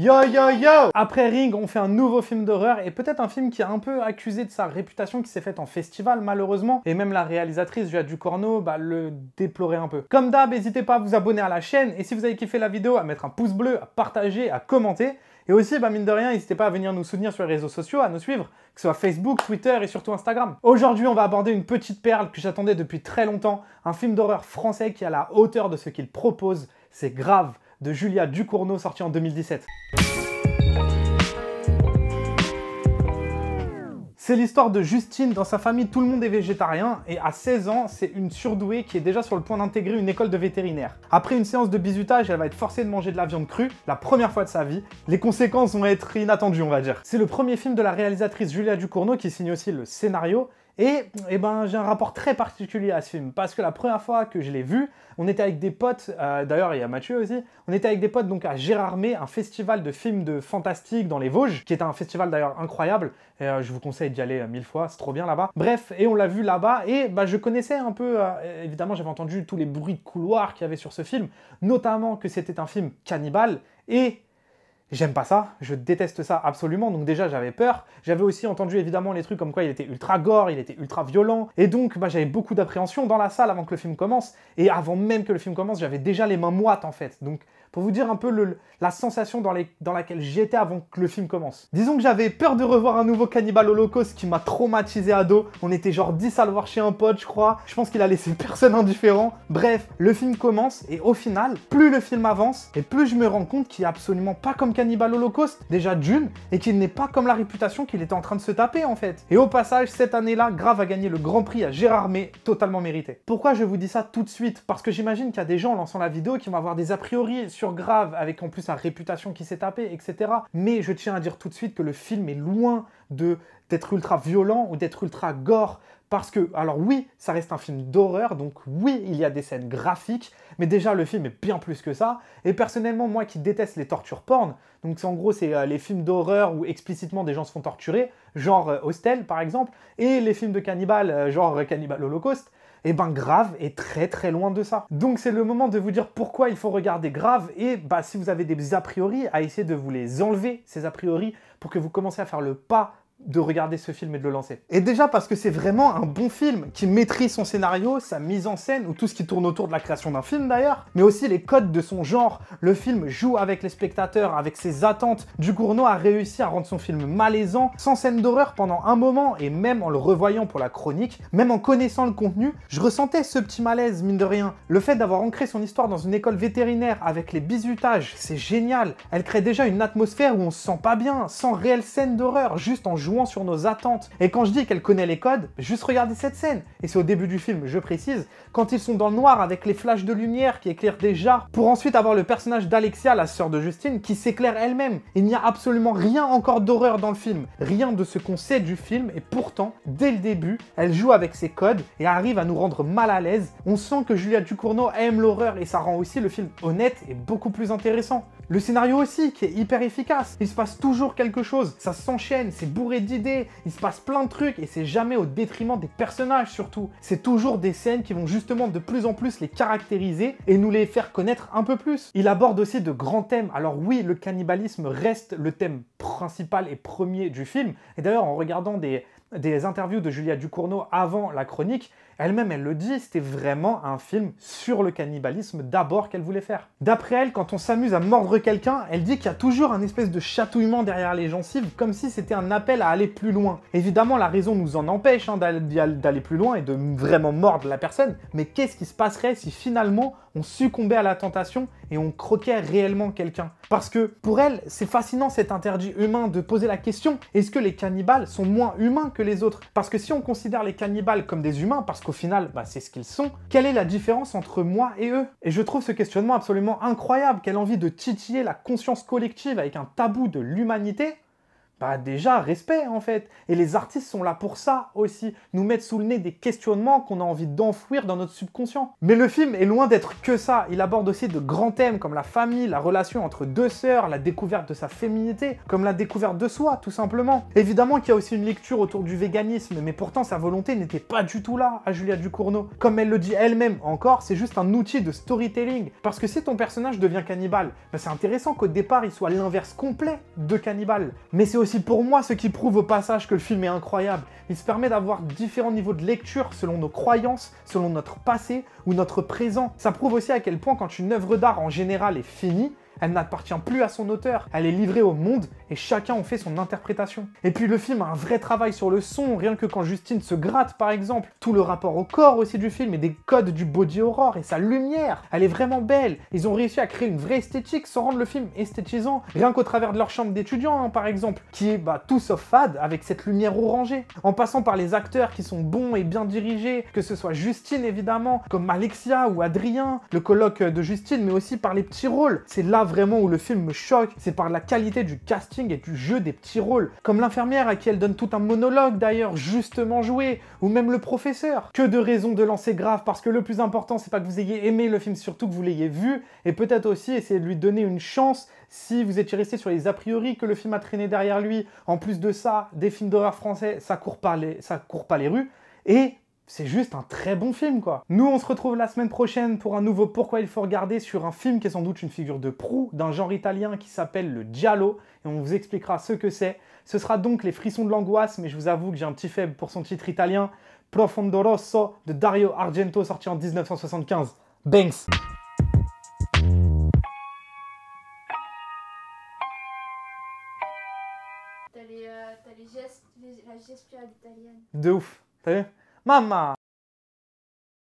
Yo yo yo! Après Ring, on fait un nouveau film d'horreur et peut-être un film qui est un peu accusé de sa réputation qui s'est faite en festival malheureusement. Et même la réalisatrice Julia Ducournau le déplorait un peu. Comme d'hab, n'hésitez pas à vous abonner à la chaîne et si vous avez kiffé la vidéo, à mettre un pouce bleu, à partager, à commenter. Et aussi, mine de rien, n'hésitez pas à venir nous soutenir sur les réseaux sociaux, à nous suivre, que ce soit Facebook, Twitter et surtout Instagram. Aujourd'hui, on va aborder une petite perle que j'attendais depuis très longtemps, un film d'horreur français qui est à la hauteur de ce qu'il propose. C'est Grave, de Julia Ducournau, sorti en 2017. C'est l'histoire de Justine. Dans sa famille, tout le monde est végétarien et à 16 ans, c'est une surdouée qui est déjà sur le point d'intégrer une école de vétérinaire. Après une séance de bizutage, elle va être forcée de manger de la viande crue, la première fois de sa vie. Les conséquences vont être inattendues, on va dire. C'est le premier film de la réalisatrice Julia Ducournau qui signe aussi le scénario. Et j'ai un rapport très particulier à ce film, parce que la première fois que je l'ai vu, on était avec des potes, d'ailleurs il y a Mathieu aussi, on était avec des potes donc à Gérardmer, un festival de films de fantastique dans les Vosges, qui est un festival d'ailleurs incroyable, et je vous conseille d'y aller 1000 fois, c'est trop bien là-bas. Bref, et on l'a vu là-bas, et je connaissais un peu, évidemment j'avais entendu tous les bruits de couloir qu'il y avait sur ce film, notamment que c'était un film cannibale, et j'aime pas ça, je déteste ça absolument, donc déjà j'avais peur. J'avais aussi entendu évidemment les trucs comme quoi il était ultra gore, il était ultra violent, et donc j'avais beaucoup d'appréhension dans la salle avant que le film commence, et avant même que le film commence, j'avais déjà les mains moites en fait. Donc pour vous dire un peu la sensation dans laquelle j'étais avant que le film commence. Disons que j'avais peur de revoir un nouveau Cannibal Holocaust qui m'a traumatisé ado. On était genre 10 à le voir chez un pote, je crois. Je pense qu'il a laissé personne indifférent. Bref, le film commence et au final, plus le film avance et plus je me rends compte qu'il est absolument pas comme Cannibal Holocaust, déjà d'une, et qu'il n'est pas comme la réputation qu'il était en train de se taper en fait. Et au passage, cette année-là, Grave a gagné le Grand Prix à Gérardmer, totalement mérité. Pourquoi je vous dis ça tout de suite? Parce que j'imagine qu'il y a des gens en lançant la vidéo qui vont avoir des a priori sur Grave, avec en plus sa réputation qui s'est tapée, etc. Mais je tiens à dire tout de suite que le film est loin d'être ultra violent ou d'être ultra gore. Parce que, alors oui, ça reste un film d'horreur, donc oui, il y a des scènes graphiques, mais déjà le film est bien plus que ça. Et personnellement, moi qui déteste les tortures porn, donc en gros c'est les films d'horreur où explicitement des gens se font torturer, genre Hostel par exemple, et les films de cannibales, genre Cannibal Holocaust, et Grave est très très loin de ça. Donc c'est le moment de vous dire pourquoi il faut regarder Grave et si vous avez des a priori, à essayer de vous les enlever, ces a priori, pour que vous commenciez à faire le pas de regarder ce film et de le lancer. Et déjà parce que c'est vraiment un bon film qui maîtrise son scénario, sa mise en scène, ou tout ce qui tourne autour de la création d'un film d'ailleurs, mais aussi les codes de son genre. Le film joue avec les spectateurs, avec ses attentes. Ducournau a réussi à rendre son film malaisant, sans scène d'horreur pendant un moment, et même en le revoyant pour la chronique, même en connaissant le contenu, je ressentais ce petit malaise, mine de rien. Le fait d'avoir ancré son histoire dans une école vétérinaire avec les bizutages, c'est génial. Elle crée déjà une atmosphère où on se sent pas bien, sans réelle scène d'horreur, juste en jouant sur nos attentes. Et quand je dis qu'elle connaît les codes, juste regardez cette scène. Et c'est au début du film, je précise, quand ils sont dans le noir avec les flashs de lumière qui éclairent déjà, pour ensuite avoir le personnage d'Alexia, la sœur de Justine, qui s'éclaire elle-même. Il n'y a absolument rien encore d'horreur dans le film, rien de ce qu'on sait du film, et pourtant, dès le début, elle joue avec ses codes et arrive à nous rendre mal à l'aise. On sent que Julia Ducournau aime l'horreur et ça rend aussi le film honnête et beaucoup plus intéressant. Le scénario aussi, qui est hyper efficace. Il se passe toujours quelque chose, ça s'enchaîne, c'est bourré d'idées, il se passe plein de trucs et c'est jamais au détriment des personnages surtout. C'est toujours des scènes qui vont justement de plus en plus les caractériser et nous les faire connaître un peu plus. Il aborde aussi de grands thèmes. Alors oui, le cannibalisme reste le thème principal et premier du film. Et d'ailleurs, en regardant des interviews de Julia Ducournau avant la chronique, elle-même, elle le dit, c'était vraiment un film sur le cannibalisme d'abord qu'elle voulait faire. D'après elle, quand on s'amuse à mordre quelqu'un, elle dit qu'il y a toujours un espèce de chatouillement derrière les gencives, comme si c'était un appel à aller plus loin. Évidemment, la raison nous en empêche d'aller plus loin et de vraiment mordre la personne, mais qu'est-ce qui se passerait si finalement on succombait à la tentation et on croquait réellement quelqu'un? Parce que pour elle, c'est fascinant cet interdit humain de poser la question, est-ce que les cannibales sont moins humains que les autres? Parce que si on considère les cannibales comme des humains, parce qu'au final, c'est ce qu'ils sont, quelle est la différence entre moi et eux? Et je trouve ce questionnement absolument incroyable, quelle envie de titiller la conscience collective avec un tabou de l'humanité. Bah déjà, respect en fait. Et les artistes sont là pour ça aussi, nous mettre sous le nez des questionnements qu'on a envie d'enfouir dans notre subconscient. Mais le film est loin d'être que ça, il aborde aussi de grands thèmes comme la famille, la relation entre deux sœurs, la découverte de sa féminité, comme la découverte de soi tout simplement. Évidemment qu'il y a aussi une lecture autour du véganisme, mais pourtant sa volonté n'était pas du tout là à Julia Ducournau. Comme elle le dit elle-même encore, c'est juste un outil de storytelling. Parce que si ton personnage devient cannibale, bah c'est intéressant qu'au départ il soit l'inverse complet de cannibale. Mais c'est aussi pour moi ce qui prouve au passage que le film est incroyable. Il se permet d'avoir différents niveaux de lecture selon nos croyances, selon notre passé ou notre présent. Ça prouve aussi à quel point quand une œuvre d'art en général est finie, elle n'appartient plus à son auteur, elle est livrée au monde et chacun en fait son interprétation. Et puis le film a un vrai travail sur le son, rien que quand Justine se gratte par exemple, tout le rapport au corps aussi du film et des codes du body horror et sa lumière, elle est vraiment belle. Ils ont réussi à créer une vraie esthétique sans rendre le film esthétisant, rien qu'au travers de leur chambre d'étudiants par exemple, qui est tout sauf fade avec cette lumière orangée. En passant par les acteurs qui sont bons et bien dirigés, que ce soit Justine évidemment, comme Alexia ou Adrien, le coloc de Justine, mais aussi par les petits rôles. C'est là vraiment où le film me choque, c'est par la qualité du casting et du jeu des petits rôles. Comme l'infirmière à qui elle donne tout un monologue d'ailleurs, justement joué, ou même le professeur. Que de raisons de lancer grave, parce que le plus important c'est pas que vous ayez aimé le film, surtout que vous l'ayez vu, et peut-être aussi essayer de lui donner une chance si vous étiez resté sur les a priori que le film a traîné derrière lui. En plus de ça, des films d'horreur français, ça court pas les rues, et c'est juste un très bon film, quoi. Nous, on se retrouve la semaine prochaine pour un nouveau Pourquoi il faut regarder sur un film qui est sans doute une figure de proue d'un genre italien qui s'appelle le giallo, et on vous expliquera ce que c'est. Ce sera donc Les Frissons de l'angoisse, mais je vous avoue que j'ai un petit faible pour son titre italien, Profondo Rosso de Dario Argento, sorti en 1975. Banks! T'as les gestes, la gestuelle italienne. De ouf, t'as vu? Mamma!